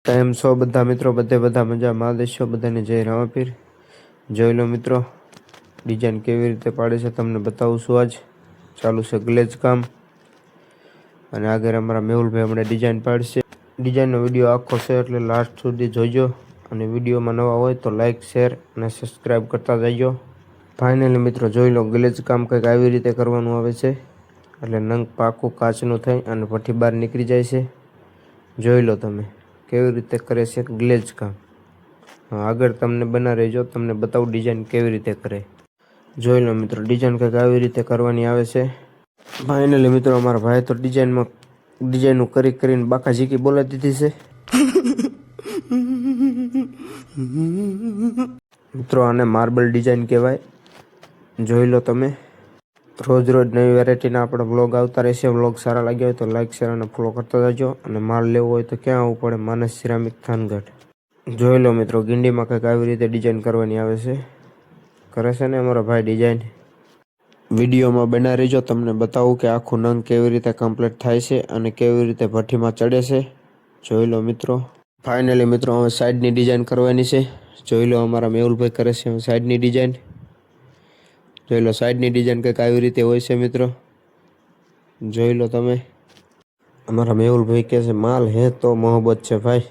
કેમ છો બધા મિત્રો? બધા મજામાં દેશો, બધાને જય રામાપીર. જોઈ લો મિત્રો, ડિઝાઇન કેવી રીતે પાડે છે તમને બતાવું છું. આજ ચાલુ છે ગ્લેજ કામ અને આગળ અમારા મેહુલભાઈ હમણાં ડિઝાઇન પાડશે. ડિઝાઇનનો વિડીયો આખો છે એટલે લાસ્ટ સુધી જોઈજો અને વિડીયોમાં નવા હોય તો લાઇક, શેર અને સબસ્ક્રાઈબ કરતા જજો. ફાઇનલી મિત્રો જોઈ લો, ગ્લેજ કામ કંઈક આવી રીતે કરવાનું આવે છે એટલે નંગ પાકું કાચનું થઈ અને ભઠ્ઠી બહાર નીકળી જાય છે. જોઈ લો તમે કેવી રીતે કરે છે ગ્લેજ કામ. આગળ તમને બના રહેજો, તમને બતાવું ડિઝાઇન કેવી રીતે કરે. જોઈ લો મિત્રો, ડિઝાઇન કંઈક આવી રીતે કરવાની આવે છે. ફાઇનલી મિત્રો અમારા ભાઈ તો ડિઝાઇનનું કરીને બાકા ઝીકી બોલાવી દીધી છે. મિત્રો આને માર્બલ ડિઝાઇન કહેવાય. જોઈ લો તમે. રોજ નવી વેરાયટીના આપણા બ્લોગ આવતા રહેશે. બ્લોગ સારા લાગ્યા હોય તો લાઈક, શેર અને ફોલો કરતા જજો. અને માલ લેવો હોય તો ક્યાં આવવું પડે? માનસ સિરામિક થાનગઢ. જોઈ લો મિત્રો, ગિંડીમાં કંઈક આવી રીતે ડિઝાઇન કરવાની આવે છે. કરે છે ને અમારો ભાઈ ડિઝાઇન. વિડીયોમાં બના રહેજો, તમને બતાવું કે આખું નંગ કેવી રીતે કમ્પ્લીટ થાય છે અને કેવી રીતે ભઠ્ઠીમાં ચડે છે. જોઈ લો મિત્રો. ફાઇનલી મિત્રો હવે સાઈડની ડિઝાઇન કરવાની છે. જોઈ લો અમારા મેહુલભાઈ કરે છે સાઈડની ડિઝાઇન. જોઈ લો સાઈડની ડિઝાઇન કંઈક આવી રીતે હોય છે મિત્રો. જોઈ લો તમે. અમારા મેહુલભાઈ કહે છે માલ હે તો મોહબ્બત છે ભાઈ,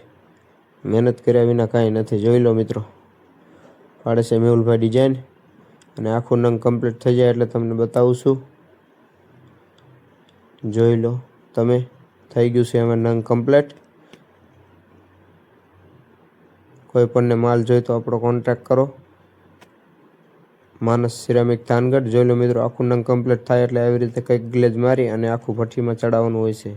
મહેનત કર્યા વિના કાંઈ નથી. જોઈ લો મિત્રો, પાડે છે મેહુલભાઈ ડિઝાઇન અને આખું નંગ કમ્પ્લીટ થઈ જાય એટલે તમને બતાવું છું. જોઈ લો તમે, થઈ ગયું છે હવે નંગ કમ્પ્લીટ. કોઈ પણને માલ જોઈ તો આપણો કોન્ટેક્ટ કરો. માનસ સિરામિક થાનગઢ. જોઈ લો મિત્રો, આખું નંગ કમ્પ્લીટ થાય એટલે આવી રીતે કંઈક ગ્લેજ મારી અને આખું ભઠ્ઠીમાં ચડાવવાનું હોય છે.